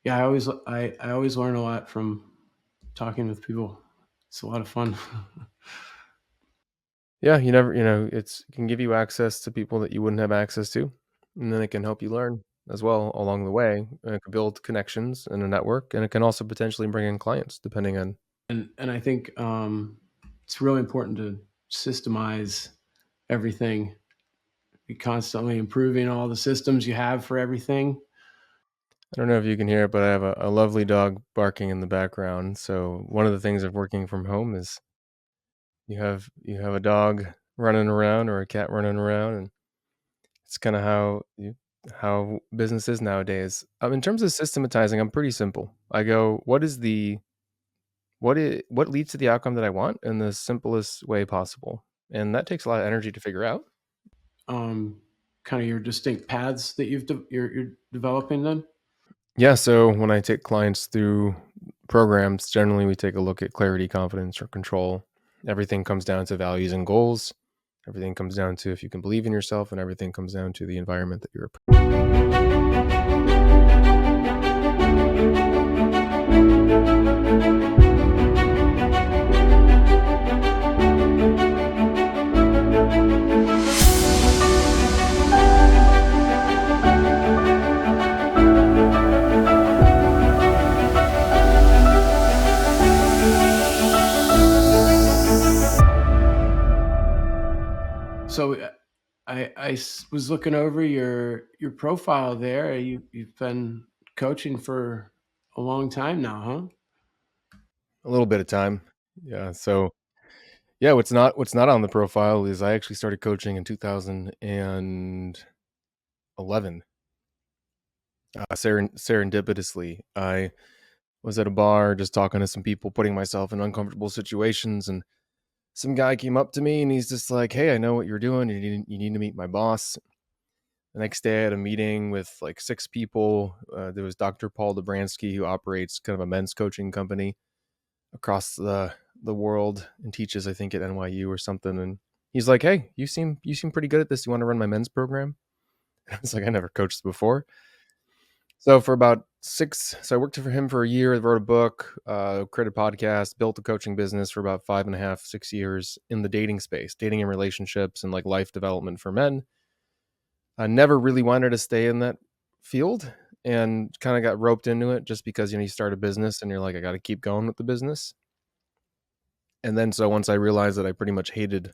Yeah, I always learn a lot from talking with people. It's a lot of fun. Yeah, you never, it can give you access to people that you wouldn't have access to, and then it can help you learn as well along the way. And it can build connections and a network, and it can also potentially bring in clients depending on. And I think it's really important to systemize everything. Be constantly improving all the systems you have for everything. I don't know if you can hear it, but I have a lovely dog barking in the background. So one of the things of working from home is you have a dog running around or a cat running around, and it's kind of how business is nowadays. In terms of systematizing, I'm pretty simple. I go, what leads to the outcome that I want in the simplest way possible, and that takes a lot of energy to figure out. Um, Kind of your distinct paths that you're developing then. Yeah, so when I take clients through programs, generally we take a look at clarity, confidence, or control. Everything comes down to values and goals. Everything comes down to if you can believe in yourself, and everything comes down to the environment that you're. So was looking over your profile there. You've been coaching for a long time now, huh? A little bit of time. Yeah. So yeah, what's not on the profile is I actually started coaching in 2011. Serendipitously, I was at a bar just talking to some people, putting myself in uncomfortable situations, and some guy came up to me and he's just like, "Hey, I know what you're doing. You need to meet my boss." The next day, I had a meeting with like 6 people. There was Dr. Paul Dobransky, who operates kind of a men's coaching company across the world and teaches, I think, at NYU or something. And he's like, "Hey, you seem pretty good at this. You want to run my men's program?" I was like, "I never coached before." So for about so I worked for him for a year. I wrote a book, created a podcast, built a coaching business for about 5.5, 6 years in the dating space, dating and relationships and like life development for men. I never really wanted to stay in that field and kind of got roped into it just because, you start a business and you're like, I got to keep going with the business. And then so once I realized that I pretty much hated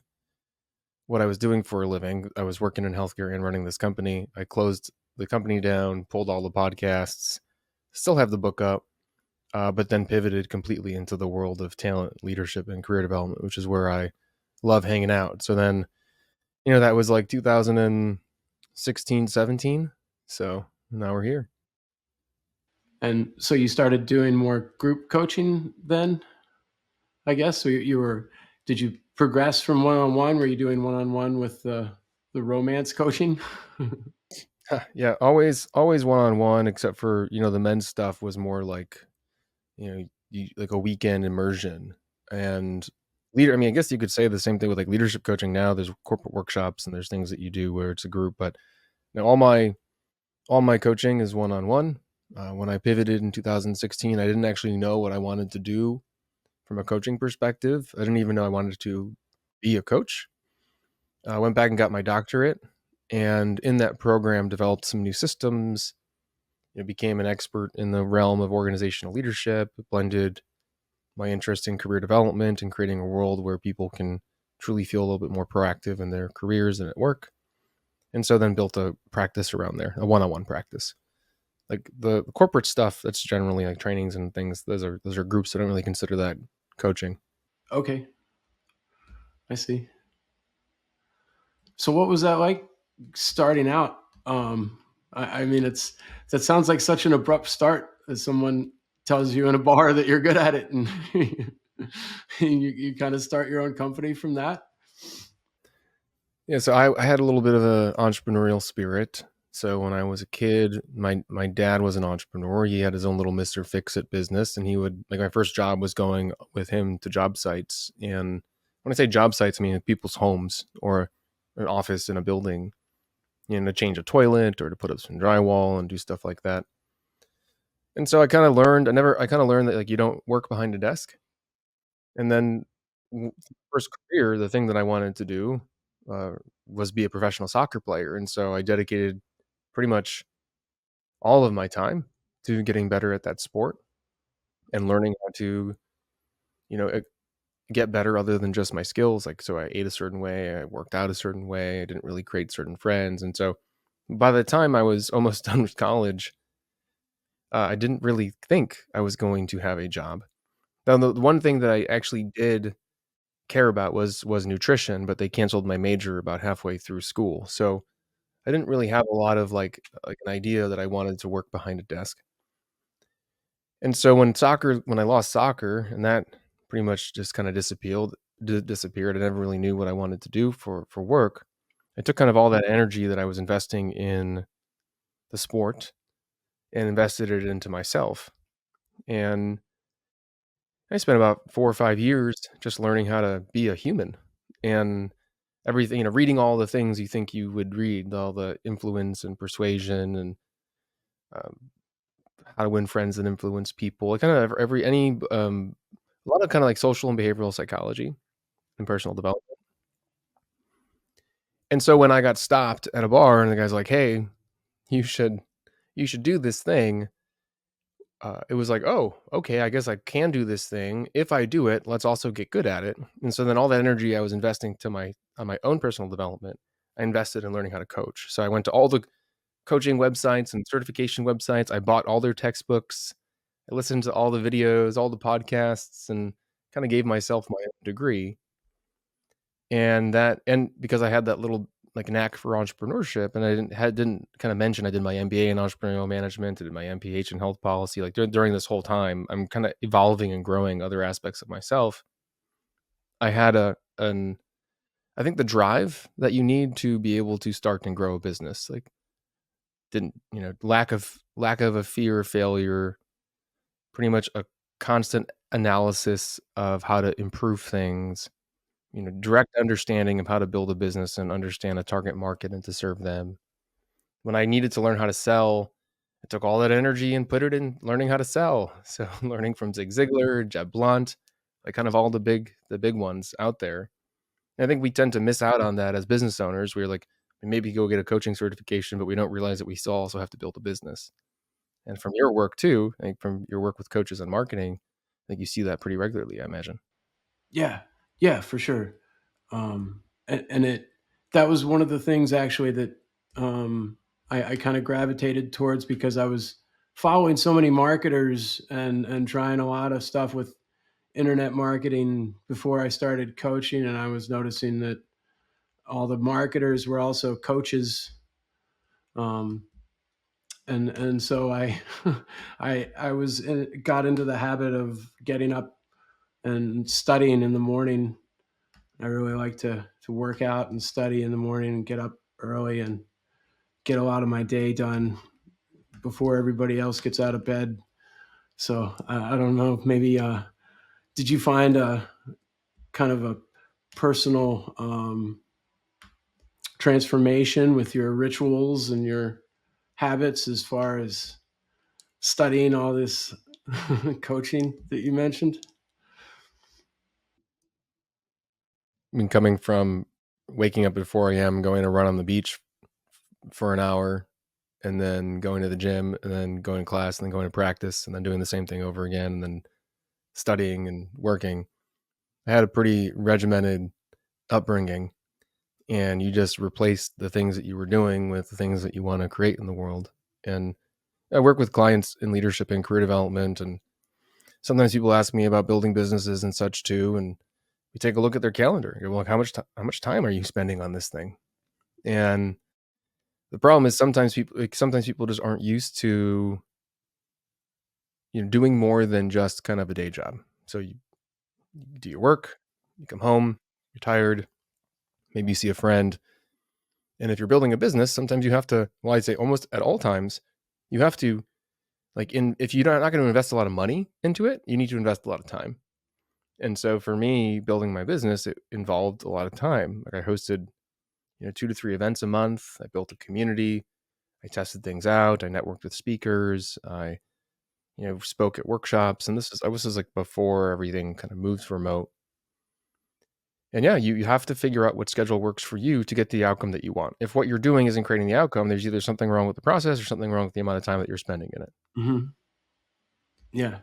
what I was doing for a living, I was working in healthcare and running this company. I closed the company down, pulled all the podcasts, still have the book up, but then pivoted completely into the world of talent, leadership, and career development, which is where I love hanging out. So then, that was like 2016, 17. So now we're here. And so you started doing more group coaching then, I guess. So you were. Did you progress from one on one? Were you doing one on one with the romance coaching? Yeah, always one on one, except for the men's stuff was more like like a weekend immersion and leader. I mean, I guess you could say the same thing with like leadership coaching now. There's corporate workshops and there's things that you do where it's a group, but all my coaching is one on one. When I pivoted in 2016, I didn't actually know what I wanted to do from a coaching perspective. I didn't even know I wanted to be a coach. I went back and got my doctorate, and in that program, developed some new systems. Became an expert in the realm of organizational leadership. Blended my interest in career development and creating a world where people can truly feel a little bit more proactive in their careers and at work. And so then built a practice around there, a one-on-one practice. Like the corporate stuff, that's generally like trainings and things. Those are groups that don't really consider that coaching. Okay, I see. So what was that like starting out? I mean, that sounds like such an abrupt start as someone tells you in a bar that you're good at it, and you kind of start your own company from that. Yeah, so I had a little bit of an entrepreneurial spirit. So when I was a kid, my dad was an entrepreneur. He had his own little Mr. Fix-It business, and he would like my first job was going with him to job sites. And when I say job sites, I mean people's homes or an office in a building, to change a toilet or to put up some drywall and do stuff like that. And so I kind of learned that like you don't work behind a desk. And then first career, the thing that I wanted to do uh, was be a professional soccer player. And so I dedicated pretty much all of my time to getting better at that sport and learning how to, you know, get better other than just my skills. Like, so I ate a certain way, I worked out a certain way, I didn't really create certain friends. And so by the time I was almost done with college, I didn't really think I was going to have a job. Now, the one thing that I actually did care about was nutrition, but they canceled my major about halfway through school. So I didn't really have a lot of like an idea that I wanted to work behind a desk. And so when I lost soccer and that pretty much just kind of disappeared, I never really knew what I wanted to do for work. I took kind of all that energy that I was investing in the sport and invested it into myself. And I spent about 4 or 5 years just learning how to be a human and everything, reading all the things you think you would read, all the influence and persuasion and um, how to win friends and influence people. Like kind of every any a lot of kind of like social and behavioral psychology and personal development. And so when I got stopped at a bar and the guy's like, "Hey, you should you should do this thing." It was like, "Oh, okay, I guess I can do this thing. If I do it, let's also get good at it." And so then all that energy I was investing to my on my own personal development, I invested in learning how to coach. So I went to all the coaching websites and certification websites. I bought all their textbooks. I listened to all the videos, all the podcasts, and kind of gave myself my own degree. And because I had that little like knack for entrepreneurship, and I didn't kind of mention I did my MBA in entrepreneurial management, I did my MPH in health policy. Like during this whole time, I'm kind of evolving and growing other aspects of myself. I had an I think the drive that you need to be able to start and grow a business. Like didn't lack of a fear of failure, pretty much a constant analysis of how to improve things, direct understanding of how to build a business and understand a target market and to serve them. When I needed to learn how to sell, I took all that energy and put it in learning how to sell. So learning from Zig Ziglar, Jeb Blunt, like kind of all the big ones out there. And I think we tend to miss out on that as business owners. We're like, we maybe go get a coaching certification, but we don't realize that we still also have to build a business. And from your work too, I think from your work with coaches on marketing, I think you see that pretty regularly, I imagine. Yeah, yeah, for sure. And it that was one of the things actually that I kind of gravitated towards because I was following so many marketers and trying a lot of stuff with internet marketing before I started coaching, and I was noticing that all the marketers were also coaches. Um, and so I got into the habit of getting up and studying in the morning. I really like to work out and study in the morning and get up early and get a lot of my day done before everybody else gets out of bed. So I don't know. Maybe did you find a kind of a personal transformation with your rituals and your habits as far as studying all this coaching that you mentioned? I mean, coming from waking up at 4 a.m., going to run on the beach for an hour, and then going to the gym, and then going to class, and then going to practice, and then doing the same thing over again, and then studying and working. I had a pretty regimented upbringing, and you just replace the things that you were doing with the things that you want to create in the world. And I work with clients in leadership and career development, and sometimes people ask me about building businesses and such too. And we take a look at their calendar. You're like, how much time are you spending on this thing? And the problem is sometimes people just aren't used to doing more than just kind of a day job. So you do your work, you come home, you're tired, maybe you see a friend, and if you're building a business, sometimes you have to. Well, I'd say almost at all times, you have to if you're not going to invest a lot of money into it, you need to invest a lot of time. And so for me, building my business, it involved a lot of time. Like I hosted 2 to 3 events a month. I built a community. I tested things out. I networked with speakers. I spoke at workshops, and this is like before everything kind of moves remote. And yeah, you have to figure out what schedule works for you to get the outcome that you want. If what you're doing isn't creating the outcome, there's either something wrong with the process or something wrong with the amount of time that you're spending in it. Hmm. Yeah.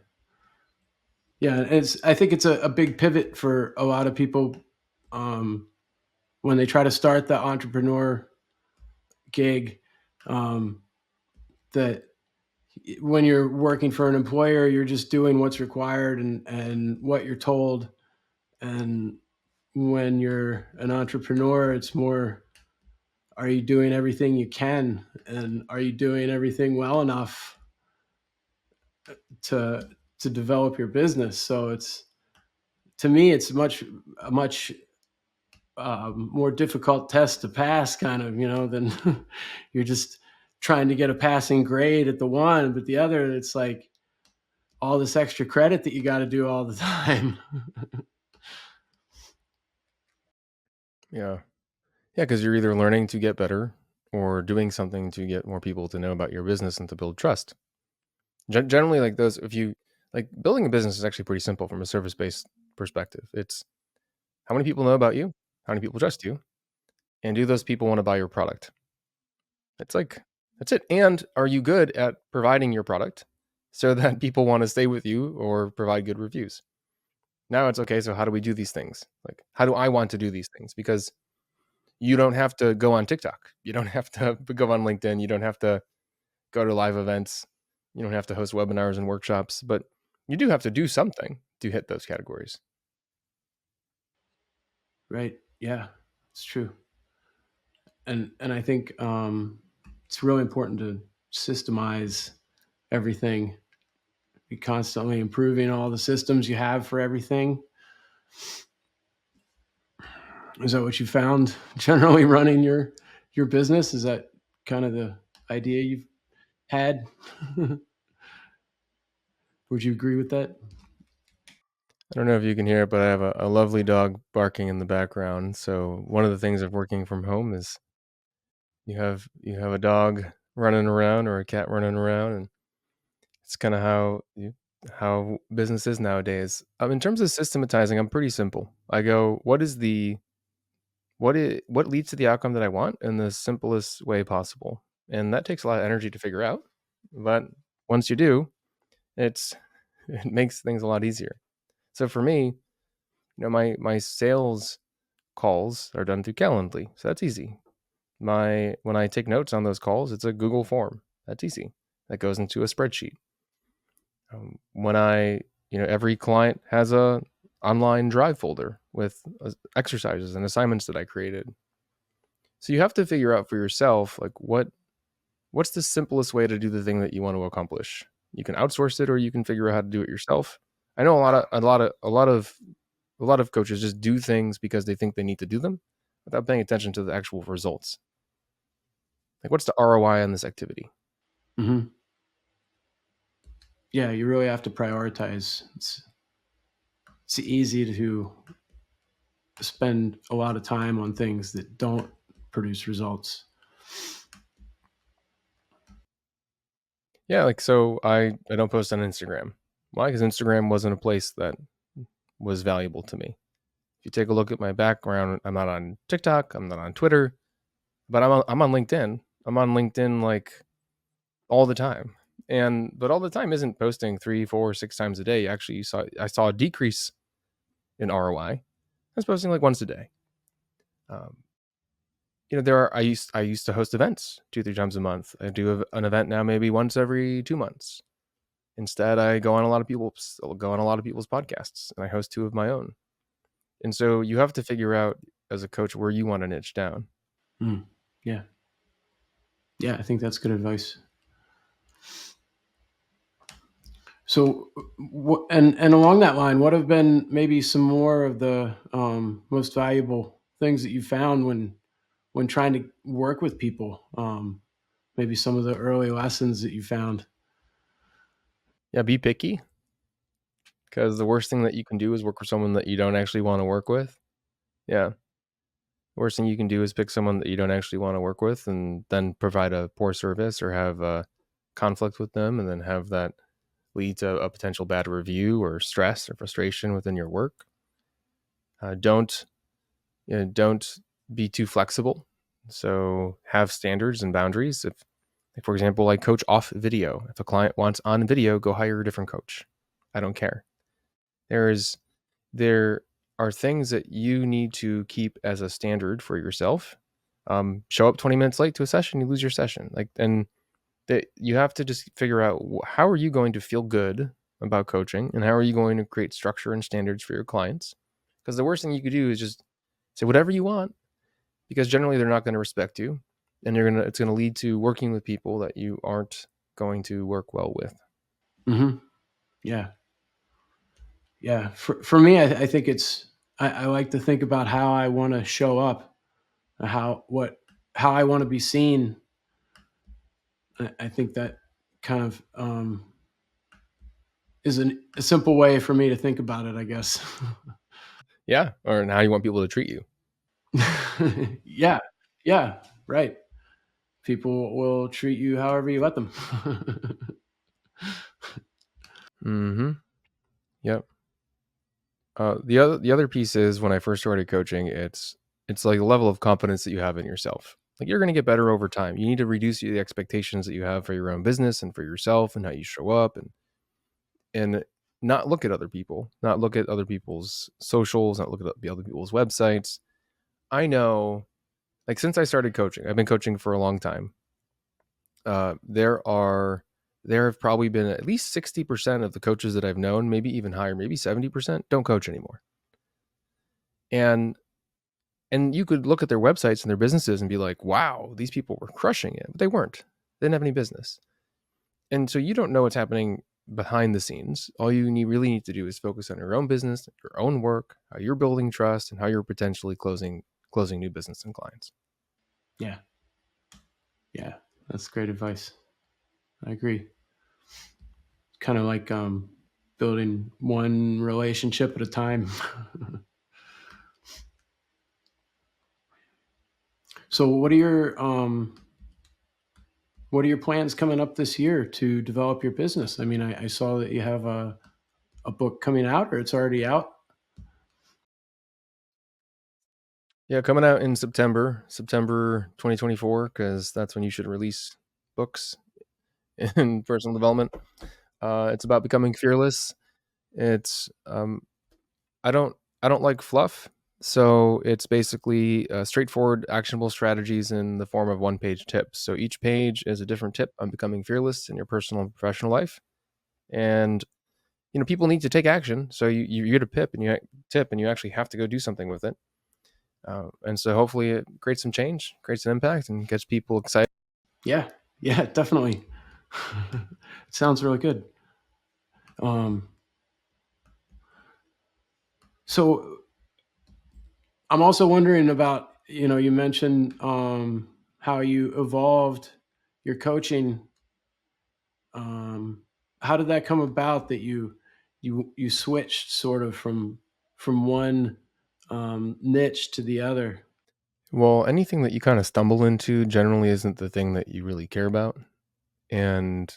Yeah. I think it's a big pivot for a lot of people um, when they try to start the entrepreneur gig. Um, that when you're working for an employer, you're just doing what's required and what you're told. And when you're an entrepreneur, it's more, are you doing everything you can? And are you doing everything well enough to develop your business? So it's, to me, it's a much more difficult test to pass, kind of, than you're just trying to get a passing grade at the one, but the other, it's like all this extra credit that you got to do all the time. Yeah. Yeah, because you're either learning to get better or doing something to get more people to know about your business and to build trust. Generally, like those, if you like building a business is actually pretty simple from a service based perspective. It's how many people know about you, how many people trust you, and do those people want to buy your product? It's like, that's it. And are you good at providing your product so that people want to stay with you or provide good reviews? Now it's okay. So, how do we do these things? Like, how do I want to do these things? Because you don't have to go on TikTok. You don't have to go on LinkedIn. You don't have to go to live events. You don't have to host webinars and workshops, but you do have to do something to hit those categories. Right. Yeah, it's true. And I think it's really important to systemize everything, be constantly improving all the systems you have for everything. Is that what you found generally running your business? Is that kind of the idea you've had? Would you agree with that? I don't know if you can hear it, but I have a lovely dog barking in the background. So one of the things of working from home is you have a dog running around or a cat running around, and it's kind of how business is nowadays. In terms of systematizing, I'm pretty simple. I go, what leads to the outcome that I want in the simplest way possible, and that takes a lot of energy to figure out. But once you do, it's it makes things a lot easier. So for me, my sales calls are done through Calendly, so that's easy. When I take notes on those calls, it's a Google form. That's easy. That goes into a spreadsheet. When every client has a online drive folder with exercises and assignments that I created. So you have to figure out for yourself like what's the simplest way to do the thing that you want to accomplish. You can outsource it or you can figure out how to do it yourself. I know a lot of coaches just do things because they think they need to do them without paying attention to the actual results. Like, what's the ROI on this activity? Hmm. Yeah, you really have to prioritize. It's easy to spend a lot of time on things that don't produce results. Yeah, like so I don't post on Instagram. Why? Because Instagram wasn't a place that was valuable to me. If you take a look at my background, I'm not on TikTok, I'm not on Twitter, but I'm on LinkedIn. I'm on LinkedIn like all the time. But all the time isn't posting 3, 4, 6 times a day. Actually, I saw a decrease in ROI. I was posting like once a day. Um, I used to host events 2, 3 times a month. I do an event now maybe once every 2 months. Instead, I go on a lot of people's podcasts, and I host 2 of my own. And so you have to figure out as a coach where you want to niche down. Mm, yeah. Yeah, I think that's good advice. So, and along that line, what have been maybe some more of the most valuable things that you found when trying to work with people? Maybe some of the early lessons that you found. Yeah, be picky because the worst thing that you can do is work with someone that you don't actually want to work with. Yeah. The worst thing you can do is pick someone that you don't actually want to work with and then provide a poor service or have a conflict with them and then have that lead to a potential bad review or stress or frustration within your work. Don't don't be too flexible. So have standards and boundaries. If, like, for example, I coach off video. If a client wants on video, go hire a different coach. I don't care. There's there are things that you need to keep as a standard for yourself. Show up 20 minutes late to a session, you lose your session. Like, and that you have to just figure out how are you going to feel good about coaching, and how are you going to create structure and standards for your clients. Because the worst thing you could do is just say whatever you want, because generally they're not going to respect you, and it's going to lead to working with people that you aren't going to work well with. Hmm. Yeah. Yeah. For me, I think I like to think about how I want to show up, how I want to be seen. I think that kind of is a simple way for me to think about it, I guess. Yeah, or how you want people to treat you. Yeah. Yeah. Right. People will treat you however you let them. Mm-hmm. Yep. The other piece is when I first started coaching, it's like a level of confidence that you have in yourself. Like you're going to get better over time. You need to reduce the expectations that you have for your own business and for yourself and how you show up, and not look at other people, not look at other people's socials, not look at the other people's websites. I know, like since I started coaching, I've been coaching for a long time. There have probably been at least 60% of the coaches that I've known, maybe even higher, maybe 70%, don't coach anymore. And you could look at their websites and their businesses and be like, wow, these people were crushing it, but they weren't. They didn't have any business. And so you don't know what's happening behind the scenes. All you really need to do is focus on your own business, your own work, how you're building trust, and how you're potentially closing new business and clients. Yeah. Yeah. That's great advice. I agree. Kind of like building one relationship at a time. So what are your plans coming up this year to develop your business? I mean, I saw that you have a book coming out, or it's already out. Yeah, coming out in September 2024, because that's when you should release books in personal development. It's about becoming fearless. It's I don't I don't like fluff, so it's basically straightforward, actionable strategies in the form of one-page tips. So each page is a different tip on becoming fearless in your personal and professional life, and people need to take action. So you get a tip, and you actually have to go do something with it. And so hopefully it creates some change, creates an impact, and gets people excited. Yeah. Yeah. Definitely. It sounds really good. Um, so I'm also wondering about, you mentioned how you evolved your coaching. Um, how did that come about that you switched sort of from one niche to the other? Well, anything that you kind of stumble into generally isn't the thing that you really care about. And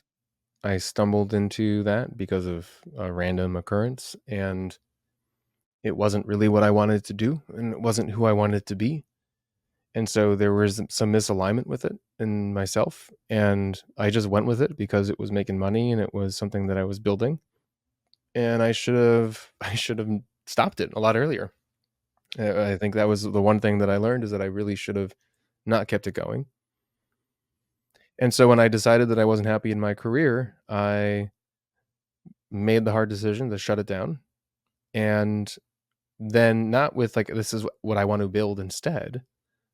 I stumbled into that because of a random occurrence, and it wasn't really what I wanted to do, and it wasn't who I wanted to be. And so there was some misalignment with it in myself, and I just went with it because it was making money and it was something that I was building. And I should have stopped it a lot earlier. I think that was the one thing that I learned, is that I really should have not kept it going. And so when I decided that I wasn't happy in my career, I made the hard decision to shut it down. And then, not with like, this is what I want to build instead,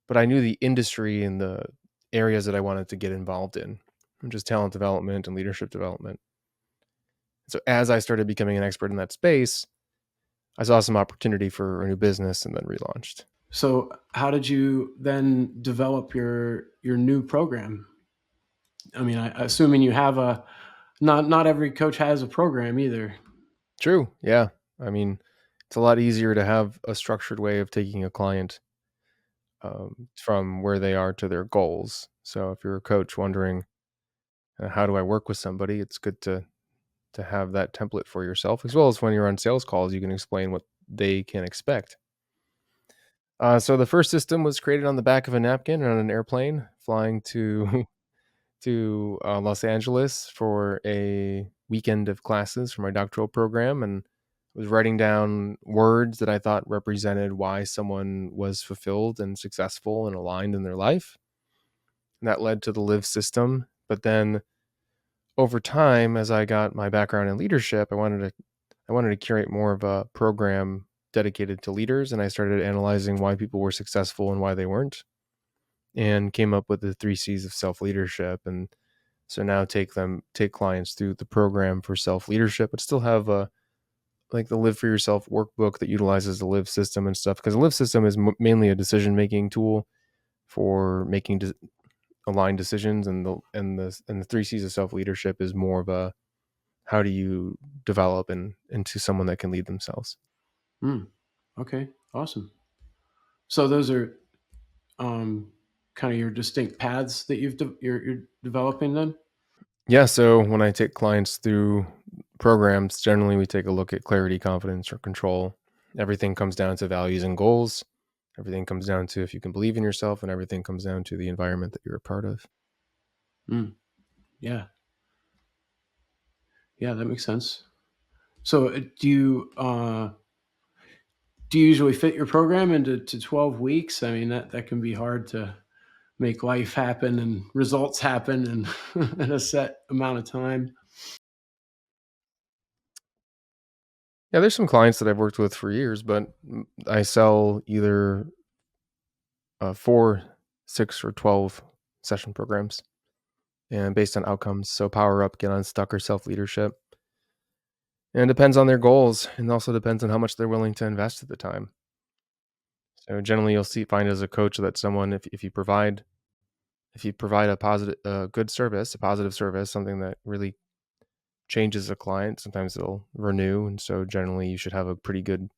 but I knew the industry and the areas that I wanted to get involved in, which is talent development and leadership development. So as I started becoming an expert in that space, I saw some opportunity for a new business and then relaunched. So how did you then develop your new program? I mean, assuming you have a not every coach has a program either. True. Yeah. I mean, it's a lot easier to have a structured way of taking a client from where they are to their goals. So if you're a coach wondering, how do I work with somebody, it's good to to have that template for yourself, as well as when you're on sales calls, you can explain what they can expect. So the first system was created on the back of a napkin on an airplane flying to to Los Angeles for a weekend of classes for my doctoral program, and was writing down words that I thought represented why someone was fulfilled and successful and aligned in their life. And that led to the live system. But then over time, as I got my background in leadership, I wanted to curate more of a program dedicated to leaders, and I started analyzing why people were successful and why they weren't, and came up with the 3 C's of self leadership. And so now take clients through the program for self leadership, but still have a like the Live for Yourself workbook that utilizes the Live system and stuff. Because the Live system is mainly a decision making tool for making aligned decisions, and the 3 C's of self leadership is more of a how do you develop into someone that can lead themselves. Mm, okay, awesome. So those are um, kind of your distinct paths that you're developing then. Yeah, so when I take clients through programs, generally we take a look at clarity, confidence, or control. Everything comes down to values and goals. Everything comes down to if you can believe in yourself, and everything comes down to the environment that you're a part of. Mm, yeah, yeah, that makes sense. So do you usually fit your program into 12 weeks? I mean, that can be hard to make life happen and results happen in, in a set amount of time. Yeah, there's some clients that I've worked with for years, but I sell either 4, 6, or 12 session programs, and based on outcomes. So power up, get unstuck, or self leadership. And it depends on their goals, and also depends on how much they're willing to invest at the time. So generally, you'll find as a coach that someone, if you provide a good service, a positive service, something that really changes a client, sometimes they'll renew, and so generally, you should have a pretty good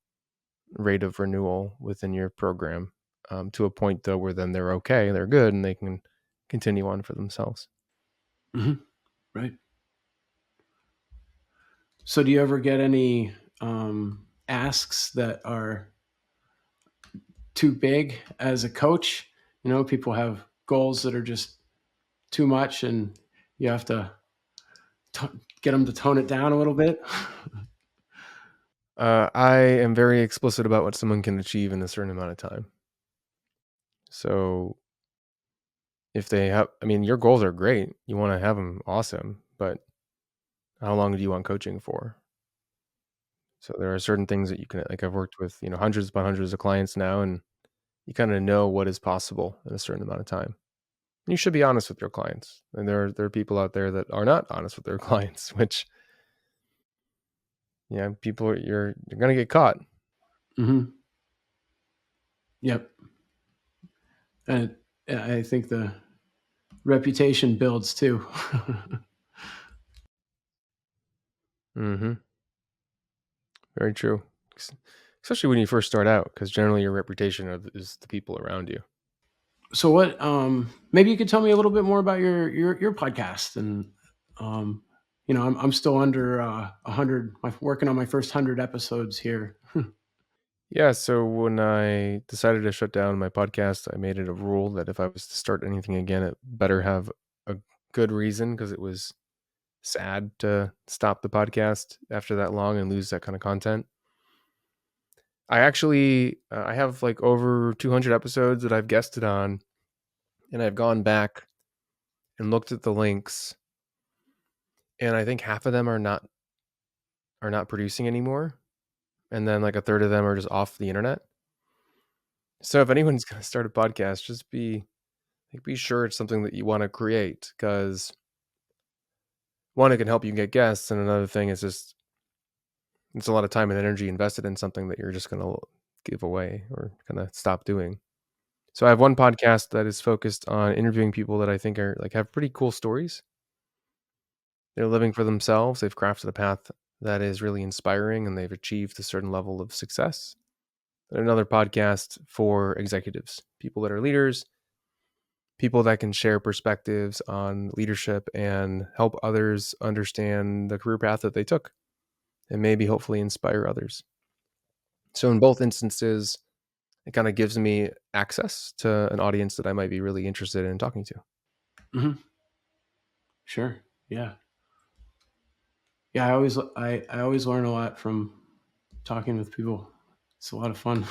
rate of renewal within your program, to a point though where then they're okay, they're good, and they can continue on for themselves. Hmm. Right. So do you ever get any asks that are too big as a coach? You know, people have goals that are just too much, and you have to t- get them to tone it down a little bit. I am very explicit about what someone can achieve in a certain amount of time. So if they have, I mean, your goals are great. You want to have them awesome, but how long do you want coaching for? So there are certain things that you can, like I've worked with, hundreds upon hundreds of clients now, and you kind of know what is possible in a certain amount of time. You should be honest with your clients. And there are people out there that are not honest with their clients, which people you're gonna get caught. Hmm. Yep. And I think the reputation builds too. Hmm. Very true. Especially when you first start out, because generally your reputation is the people around you. So what maybe you could tell me a little bit more about your podcast. And um I'm still under 100, my working on my first 100 episodes here. Yeah, so when I decided to shut down my podcast, I made it a rule that if I was to start anything again, it better have a good reason, because it was sad to stop the podcast after that long and lose that kind of content. I have like over 200 episodes that I've guested on, and I've gone back and looked at the links, and I think half of them are not producing anymore, and then like a third of them are just off the internet. So if anyone's going to start a podcast, just be sure it's something that you want to create, because one, it can help you get guests, and another thing is just it's a lot of time and energy invested in something that you're just going to give away or kind of stop doing. So I have one podcast that is focused on interviewing people that I think are like have pretty cool stories. They're living for themselves. They've crafted a path that is really inspiring, and they've achieved a certain level of success. And another podcast for executives, people that are leaders, people that can share perspectives on leadership and help others understand the career path that they took and maybe hopefully inspire others. So in both instances, it kind of gives me access to an audience that I might be really interested in talking to. Hmm. Sure. Yeah. Yeah. I always learn a lot from talking with people. It's a lot of fun.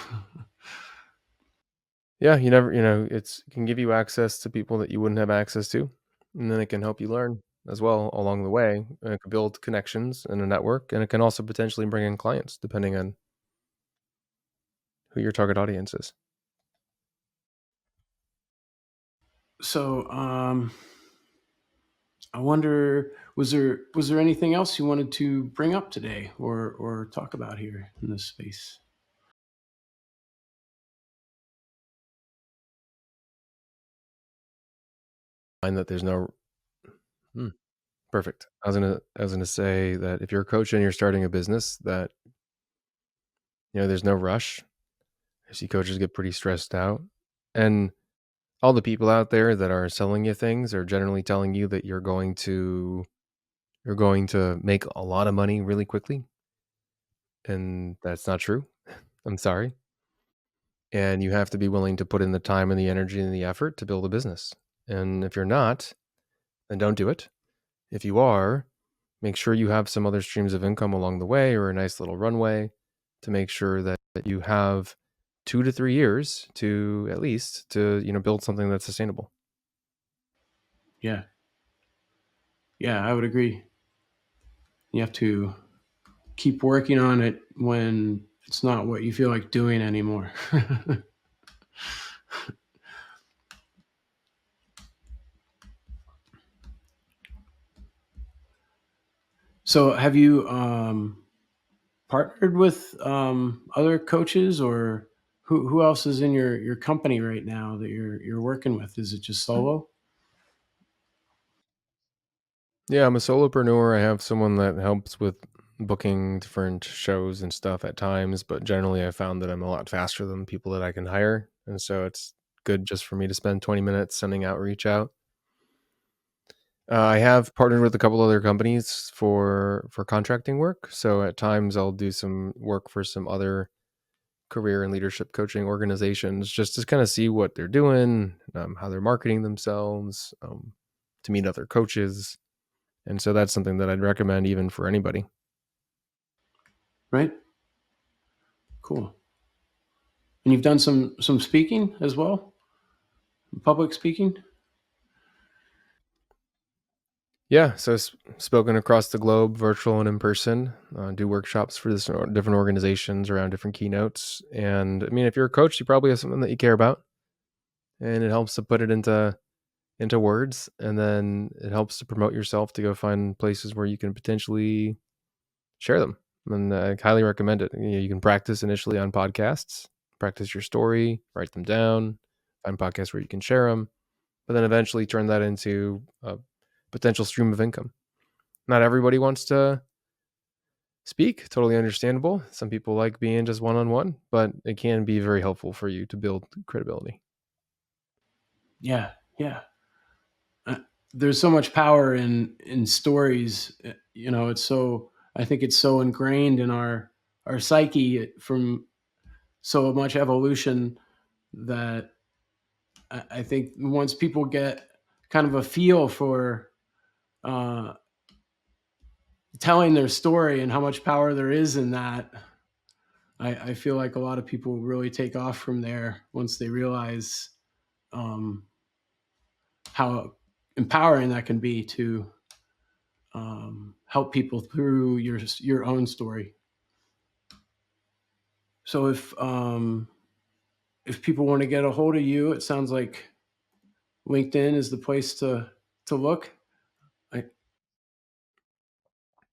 Yeah, you never, it can give you access to people that you wouldn't have access to, and then it can help you learn as well along the way. And it can build connections and a network, and it can also potentially bring in clients depending on who your target audience is. So, I wonder, was there anything else you wanted to bring up today, or talk about here in this space? Find that there's no hmm, perfect. I was gonna say that if you're a coach and you're starting a business, that there's no rush. I see coaches get pretty stressed out, and all the people out there that are selling you things are generally telling you that you're going to make a lot of money really quickly, and that's not true. I'm sorry. And you have to be willing to put in the time and the energy and the effort to build a business. And if you're not, then don't do it. If you are, make sure you have some other streams of income along the way or a nice little runway to make sure that you have 2 to 3 years to at least to build something that's sustainable. Yeah. Yeah, I would agree. You have to keep working on it when it's not what you feel like doing anymore. So, have you partnered with other coaches, or who else is in your company right now that you're working with? Is it just solo? Yeah, I'm a solopreneur. I have someone that helps with booking different shows and stuff at times, but generally I found that I'm a lot faster than people that I can hire. And so it's good just for me to spend 20 minutes sending out reach out. I have partnered with a couple other companies for contracting work. So at times I'll do some work for some other career and leadership coaching organizations just to kind of see what they're doing, how they're marketing themselves, to meet other coaches. And so that's something that I'd recommend even for anybody. Right. Cool. And you've done some speaking as well, public speaking. Yeah, so spoken across the globe, virtual and in person. Do workshops for this different organizations around different keynotes. And I mean, if you're a coach, you probably have something that you care about, and it helps to put it into words, and then it helps to promote yourself to go find places where you can potentially share them. And I highly recommend it. You can practice initially on podcasts, practice your story, write them down, find podcasts where you can share them, but then eventually turn that into a potential stream of income. Not everybody wants to speak, totally understandable. Some people like being just one on one, but it can be very helpful for you to build credibility. Yeah, yeah. Uh, there's so much power in stories. It's so, I think it's so ingrained in our psyche from so much evolution that I think once people get kind of a feel for uh, telling their story and how much power there is in that, I feel like a lot of people really take off from there once they realize um, how empowering that can be to help people through your own story. So if people want to get a hold of you, it sounds like LinkedIn is the place to look. I,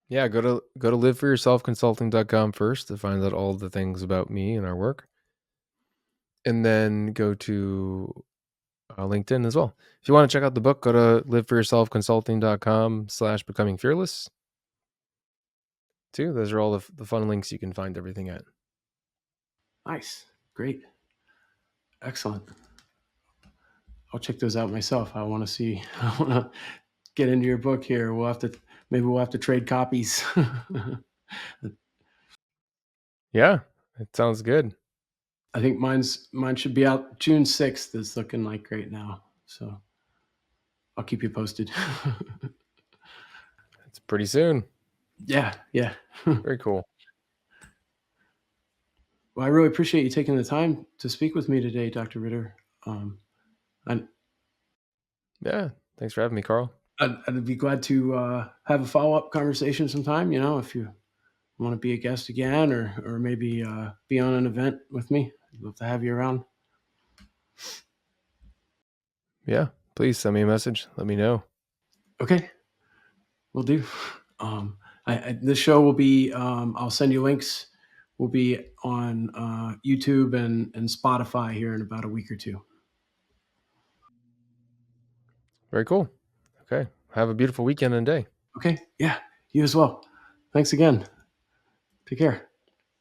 Yeah, go to liveforyourselfconsulting.com first to find out all the things about me and our work, and then go to LinkedIn as well. If you want to check out the book, go to liveforyourselfconsulting.com/becoming fearless too. Those are all the fun links you can find everything at. nice, great, excellent. I'll check those out myself. I want to see. I want to get into your book here. We'll have to maybe we'll have to trade copies. Yeah, it sounds good. I think mine should be out June 6th. It's looking like right now. So I'll keep you posted. It's pretty soon. Yeah, yeah. Very cool. Well, I really appreciate you taking the time to speak with me today, Dr. Ritter. And Yeah, thanks for having me, Karl. I'd be glad to have a follow up conversation sometime. If you want to be a guest again, or maybe be on an event with me, I'd love to have you around. Yeah, please send me a message. Let me know. Okay, we'll do. This show will be. I'll send you links. Will be on YouTube and Spotify here in about a week or two. Very cool. Okay. Have a beautiful weekend and day. Okay. Yeah. You as well. Thanks again. Take care.